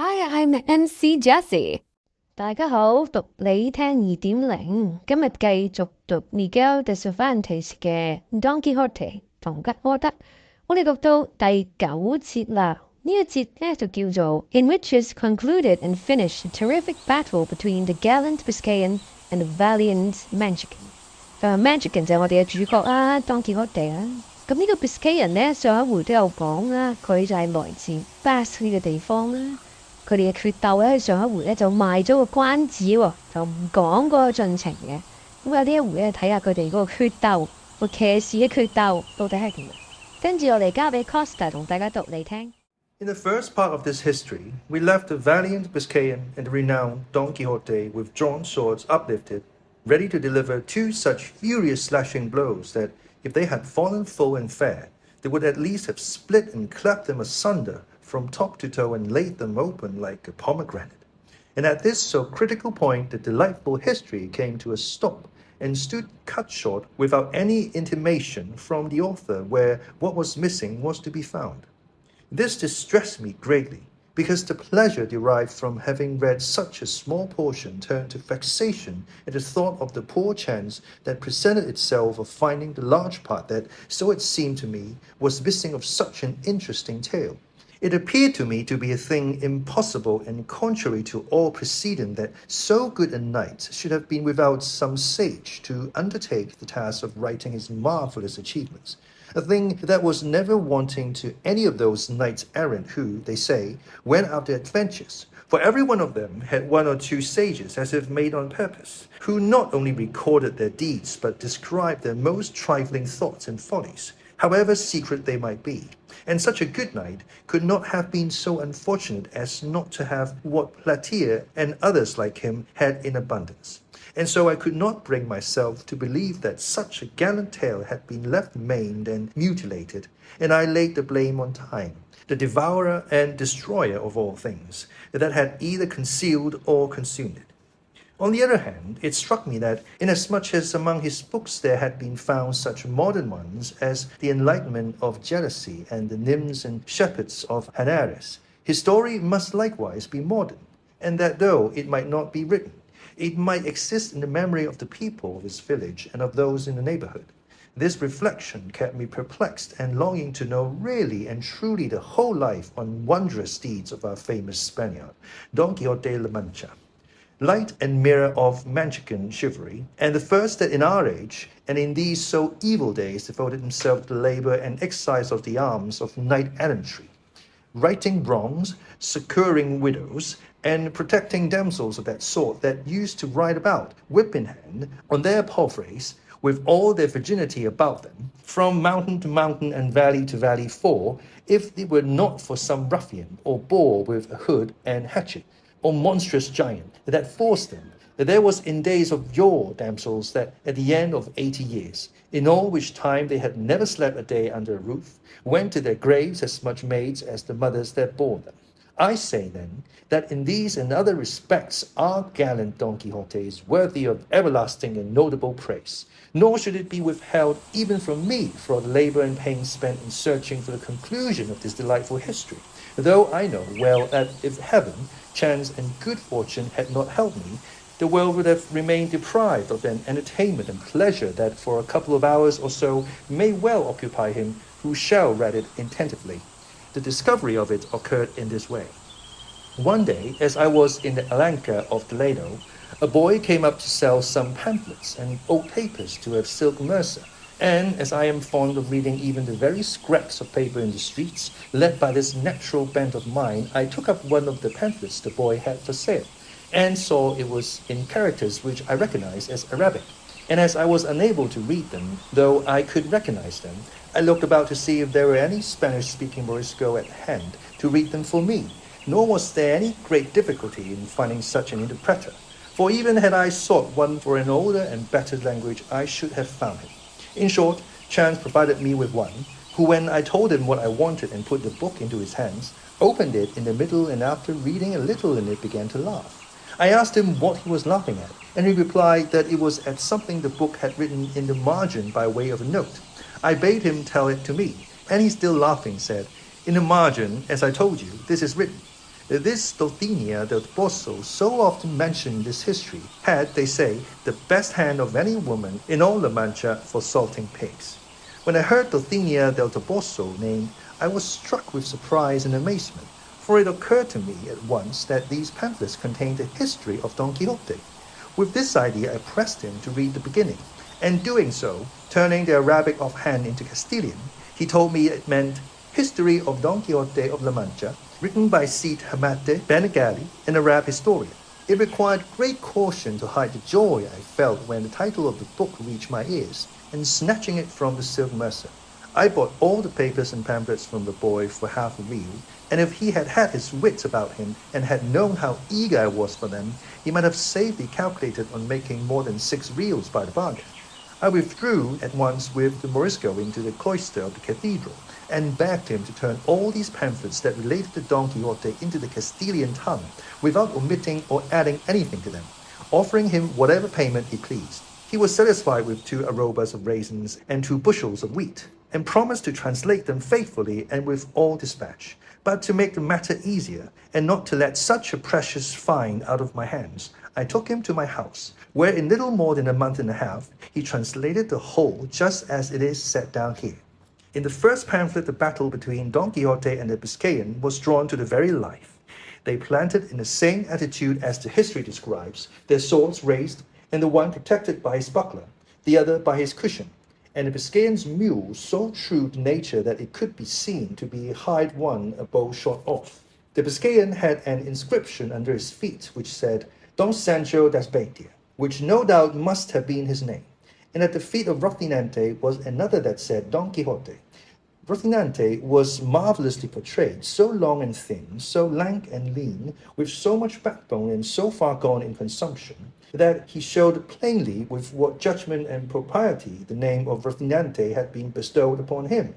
Hi, I'm MC Jessie。大家好，讀你聽2.0，今日繼續讀 Miguel de Cervantes 嘅 Don Quixote 唐吉訶德。我哋讀到第9節啦，呢一節咧就叫做 In which is concluded and finished a terrific battle between the gallant Biscayan and the valiant Manchican。Manchican 就係我哋嘅主角啦，Don Quixote啦。咁呢個 Biscayan 咧，上一回都有講啦，佢就係來自 Basque 呢個地方啦。佢哋嘅決鬥咧，上一回咧就賣咗個關子喎，就唔講嗰個進程嘅。咁有呢一回咧，睇下佢哋嗰個決鬥，個騎士嘅決鬥到底係點？跟住我哋交俾 Costa 同大家讀嚟聽。In the first part of this history, we left the valiant Biscayan and the renowned Don Quixote with drawn swords uplifted, ready to deliver two such furious slashing blows that, if they had fallen full and fair, they would at least have split and clapped them asunder from top to toe and laid them open like a pomegranate. And at this so critical point, the delightful history came to a stop and stood cut short without any intimation from the author where what was missing was to be found. This distressed me greatly, because the pleasure derived from having read such a small portion turned to vexation at the thought of the poor chance that presented itself of finding the large part that, so it seemed to me, was missing of such an interesting tale. It appeared to me to be a thing impossible and contrary to all precedent that so good a knight should have been without some sage to undertake the task of writing his marvellous achievements, a thing that was never wanting to any of those knights-errant who, they say, went out their adventures, for every one of them had one or two sages as if made on purpose, who not only recorded their deeds but described their most trifling thoughts and follies, however secret they might be. And such a good knight could not have been so unfortunate as not to have what Platir and others like him had in abundance. And so I could not bring myself to believe that such a gallant tale had been left maimed and mutilated, and I laid the blame on time, the devourer and destroyer of all things, that had either concealed or consumed it. On the other hand, it struck me that, inasmuch as among his books there had been found such modern ones as The Enlightenment of Jealousy and The Nymphs and Shepherds of Hanares, his story must likewise be modern, and that though it might not be written, it might exist in the memory of the people of his village and of those in the neighborhood. This reflection kept me perplexed and longing to know really and truly the whole life and wondrous deeds of our famous Spaniard, Don Quixote La Mancha. Light and mirror of Manchican chivalry, and the first that in our age, and in these so evil days, devoted himself to the labor and exercise of the arms of knight-errantry, righting wrongs, succouring widows, and protecting damsels of that sort that used to ride about, whip in hand, on their palfreys, with all their virginity about them, from mountain to mountain and valley to valley, for, if it were not for some ruffian, or boor with a hood and hatchet, or monstrous giant that forced them, that there was in days of yore damsels that at the end of 80 years, in all which time they had never slept a day under a roof, went to their graves as much maids as the mothers that bore them. I say then, that in these and other respects our gallant Don Quixote is worthy of everlasting and notable praise, nor should it be withheld even from me for the labor and pains spent in searching for the conclusion of this delightful history, though I know well that if heaven, chance, and good fortune had not helped me, the world would have remained deprived of an entertainment and pleasure that for a couple of hours or so may well occupy him who shall read it attentively. The discovery of it occurred in this way. One day, as I was in the Alanca of Toledo, a boy came up to sell some pamphlets and old papers to a silk mercer, and as I am fond of reading even the very scraps of paper in the streets, led by this natural bent of mine, I took up one of the pamphlets the boy had for sale, and saw it was in characters which I recognized as Arabic. And as I was unable to read them, though I could recognize them, I looked about to see if there were any Spanish-speaking Morisco at hand to read them for me, nor was there any great difficulty in finding such an interpreter, for even had I sought one for an older and better language, I should have found him. In short, chance provided me with one, who when I told him what I wanted and put the book into his hands, opened it in the middle and after reading a little in it began to laugh. I asked him what he was laughing at, and he replied that it was at something the book had written in the margin by way of a note. I bade him tell it to me, and he still laughing said, "In the margin, as I told you, this is written. This Dulcinea del Toboso, so often mentioned in this history, had, they say, the best hand of any woman in all La Mancha for salting pigs. When I heard Dulcinea del Toboso named, I was struck with surprise and amazement, for it occurred to me at once that these pamphlets contained the history of Don Quixote. With this idea, I pressed him to read the beginning, and doing so, turning the Arabic offhand into Castilian, he told me it meant History of Don Quixote of La Mancha, written by Cide Hamete Benengeli, an Arab historian. It required great caution to hide the joy I felt when the title of the book reached my ears, and snatching it from the silk mercer. I bought all the papers and pamphlets from the boy for half a real, and if he had had his wits about him and had known how eager I was for them, he might have safely calculated on making more than 6 reals by the bargain. I withdrew at once with the Morisco into the cloister of the cathedral, and begged him to turn all these pamphlets that related to Don Quixote into the Castilian tongue, without omitting or adding anything to them, offering him whatever payment he pleased. He was satisfied with 2 arrobas of raisins and 2 bushels of wheat, and promised to translate them faithfully and with all dispatch. But to make the matter easier, and not to let such a precious find out of my hands, I took him to my house, where in little more than a month and a half, he translated the whole just as it is set down here. In the first pamphlet, the battle between Don Quixote and the Biscayan was drawn to the very life. They planted in the same attitude as the history describes, their swords raised, and the one protected by his buckler, the other by his cushion, and the Biscayan's mule so true to nature that it could be seen to be a hired one a bow shot off. The Biscayan had an inscription under his feet which said, Don Sancho das Beitia, which no doubt must have been his name. And at the feet of Rocinante was another that said Don Quixote. Rocinante was marvelously portrayed, so long and thin, so lank and lean, with so much backbone and so far gone in consumption, that he showed plainly with what judgment and propriety the name of Rocinante had been bestowed upon him.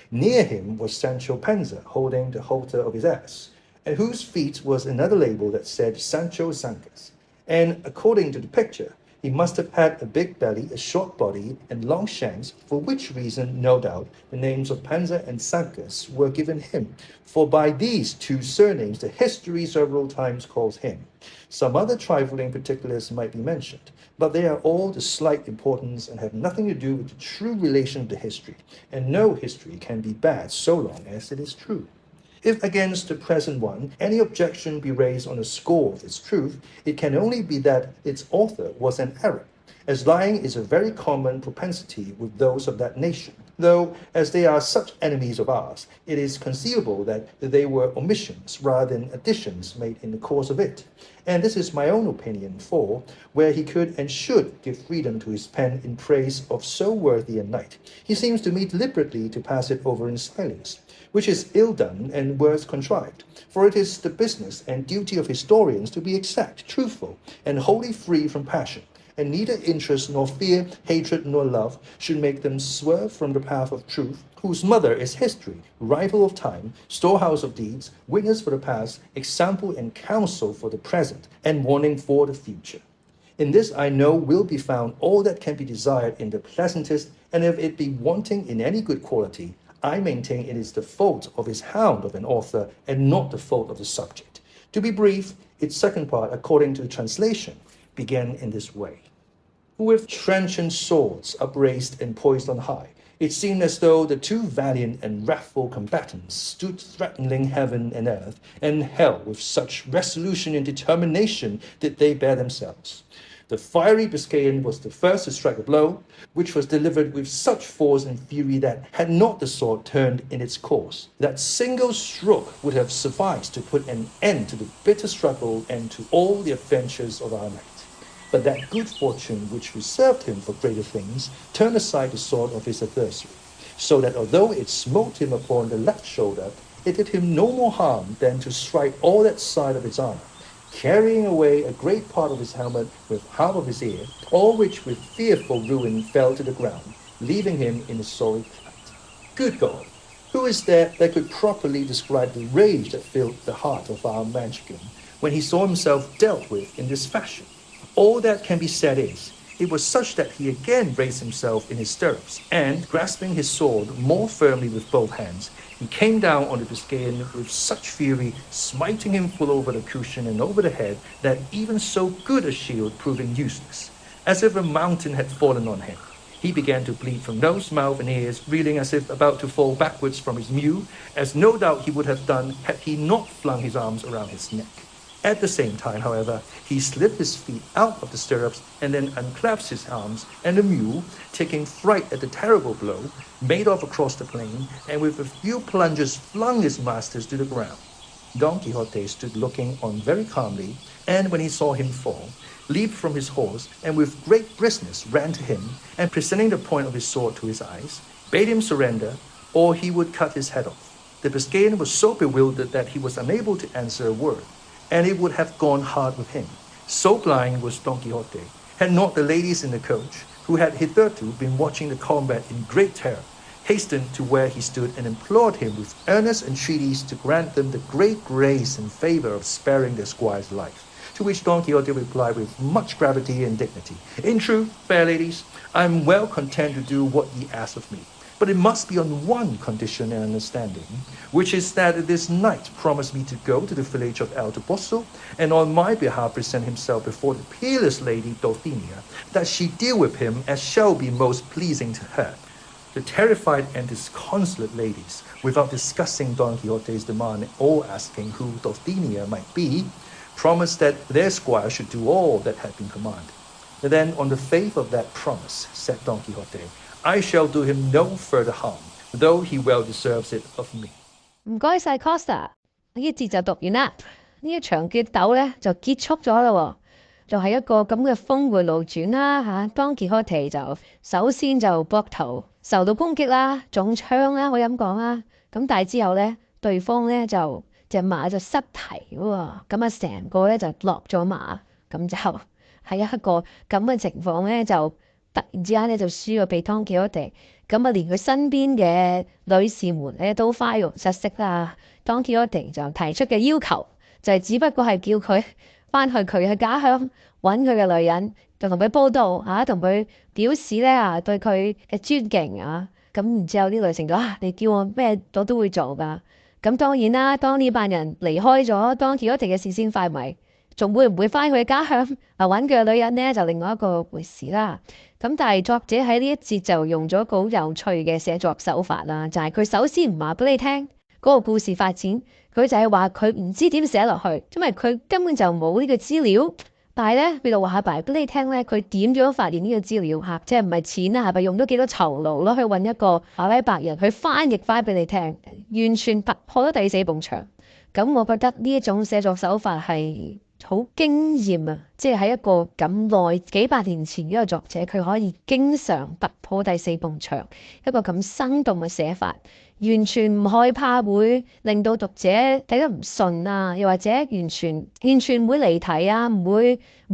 Near him was Sancho Panza, holding the halter of his ass, at whose feet was another label that said Sancho Zancas. And according to the picture, he must have had a big belly, a short body, and long shanks, for which reason, no doubt, the names of Panza and Zancas were given him, for by these 2 surnames the history several times calls him. Some other trifling particulars might be mentioned, but they are all of slight importance and have nothing to do with the true relation of the history, and no history can be bad so long as it is true. If against the present one any objection be raised on the score of its truth, it can only be that its author was an Arab, as lying is a very common propensity with those of that nation, though, as they are such enemies of ours, it is conceivable that they were omissions rather than additions made in the course of it. And this is my own opinion, for, where he could and should give freedom to his pen in praise of so worthy a knight, he seems to me deliberately to pass it over in silence, which is ill done and worse contrived, for it is the business and duty of historians to be exact, truthful, and wholly free from passion, and neither interest nor fear, hatred nor love should make them swerve from the path of truth, whose mother is history, rival of time, storehouse of deeds, witness for the past, example and counsel for the present, and warning for the future. In this I know will be found all that can be desired in the pleasantest, and if it be wanting in any good quality, I maintain it is the fault of his hound of an author, and not the fault of the subject. To be brief, its second part, according to the translation, began in this way. With trenchant swords upraised and poised on high, it seemed as though the 2 valiant and wrathful combatants stood threatening heaven and earth and hell with such resolution and determination did they bear themselves. The fiery Biscayan was the first to strike a blow, which was delivered with such force and fury that, had not the sword turned in its course, that single stroke would have sufficed to put an end to the bitter struggle and to all the adventures of our knight. But that good fortune which reserved him for greater things turned aside the sword of his adversary, so that although it smote him upon the left shoulder, it did him no more harm than to strike all that side of his armor, carrying away a great part of his helmet with half of his ear, all which with fearful ruin fell to the ground, leaving him in a sorry plight. Good God! Who is there that could properly describe the rage that filled the heart of our Manchkin when he saw himself dealt with in this fashion? All that can be said is, It was such that he again raised himself in his stirrups, and, grasping his sword more firmly with both hands, he came down on the Biscayan with such fury, smiting him full over the cushion and over the head, that even so good a shield proving useless, as if a mountain had fallen on him. He began to bleed from nose, mouth, and ears, reeling as if about to fall backwards from his mule, as no doubt he would have done had he not flung his arms around his neck. At the same time, however, he slid his feet out of the stirrups and then unclasped his arms, and the mule, taking fright at the terrible blow, made off across the plain, and with a few plunges flung his masters to the ground. Don Quixote stood looking on very calmly, and when he saw him fall, leaped from his horse, and with great briskness ran to him, and presenting the point of his sword to his eyes, bade him surrender, or he would cut his head off. The Biscayan was so bewildered that he was unable to answer a word, and it would have gone hard with him. So blind was Don Quixote, had not the ladies in the coach, who had hitherto been watching the combat in great terror, hastened to where he stood and implored him with earnest entreaties to grant them the great grace and favour of sparing their squire's life. To which Don Quixote replied with much gravity and dignity, "In truth, fair ladies, I am well content to do what ye ask of me. But it must be on one condition and understanding, which is that this knight promise me to go to the village of El Toboso, and on my behalf present himself before the peerless lady Dulcinea, that she deal with him as shall be most pleasing to her." The terrified and disconsolate ladies, without discussing Don Quixote's demand or asking who Dulcinea might be, promised that their squire should do all that had been commanded. Then, on the faith of that promise, said Don Quixote, "I shall do him no further harm, though he well deserves it of me." 唔該晒 Costa， 呢一節就讀完啦。呢一場決鬥咧就結束咗啦喎，就係一個咁嘅峰迴路轉啦嚇。Don Quixote就首先就膊頭受到攻擊啦，中槍啦，可以咁講啦。咁但係之後咧，對方咧就隻馬就失蹄喎，咁啊成個咧就落咗馬，咁就係一個咁嘅情況咧就。突然之間咧就輸咗俾 Don Quixote， 咁啊連佢身邊嘅女士們咧都花容失色啦。Don Quixote 就提出嘅要求就係只不過係叫佢翻去佢嘅家鄉揾佢嘅女人，就同佢報道嚇，同佢表示咧對佢嘅尊敬啊。咁然之後啲女性就你叫我咩我都會做㗎。咁當然啦，當呢班人離開咗 Don Quixote 嘅視線範圍，仲會唔會翻去佢家鄉揾佢嘅女人呢？就另外一個回事啦。咁但係作者喺呢一節就用咗個好有趣嘅寫作手法啦，就係佢首先唔話俾你聽嗰個故事發展，佢就係話佢唔知點寫落去，因為佢根本就冇呢個資料。但係咧，佢就話俾你聽咧，佢點樣發現呢個資料嚇，即係唔係錢啊，係咪用咗幾多酬勞咯？去揾一個阿拉伯人去翻譯翻俾你聽，完全突破咗第四埲牆。咁我覺得呢一種寫作手法係好驚豔啊！即係喺一個咁耐幾百年前嘅作者，佢可以經常突破第四埲牆，一個咁生動嘅寫法，完全唔害怕會令到讀者睇得唔順啊，又或者完全唔會離題啊，唔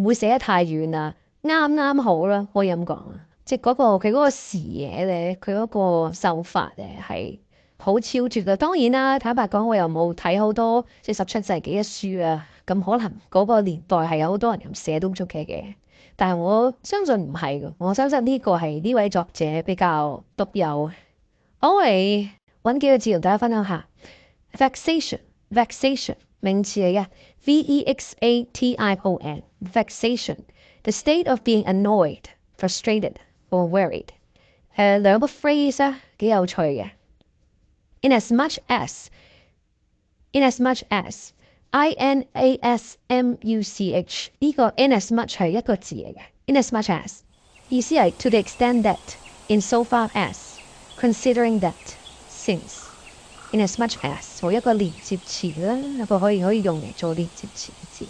會寫得太遠啊，啱啱好啦，可以咁講啊！即係佢嗰個視野咧，佢嗰個手法咧係好超絕啦！當然啦，坦白講，我又冇睇好多即係17世紀嘅書啊。咁可能嗰個年代係有好多人咁寫都出奇嘅，但係我相信唔係嘅，我相信呢個係呢位作者比較獨有。我嚟揾幾個字同大家分享下。Vexation 名詞嚟嘅 VEXATION Vexation，the state of being annoyed, frustrated or worried。兩個 phrase 啊，幾有趣嘅。Inasmuch as INASMUCH 呢個 inasmuch 係一個字嚟嘅 ，inasmuch as 意思係 to the extent that, in so far as, considering that, since。inasmuch as 做一個連接詞啦，一個可以用嚟做連接詞嘅字。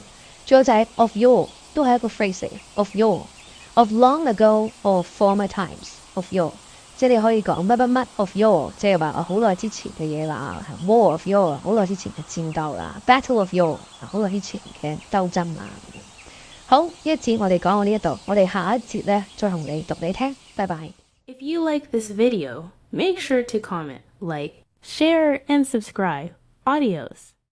仲有就係 of yore 都係一個 phrase 嚟嘅 ，of yore，of long ago or former times of yore。即係你可以講乜 of yore， 即係話好耐之前嘅嘢啦 ，war of yore 好耐之前嘅戰鬥啦 ，battle of yore 好耐之前嘅鬥爭啦。好，呢一節我哋講到呢一度，我哋下一節咧再同你讀你聽，拜拜。If you like this video, make sure to comment, like, share, and subscribe. Adios.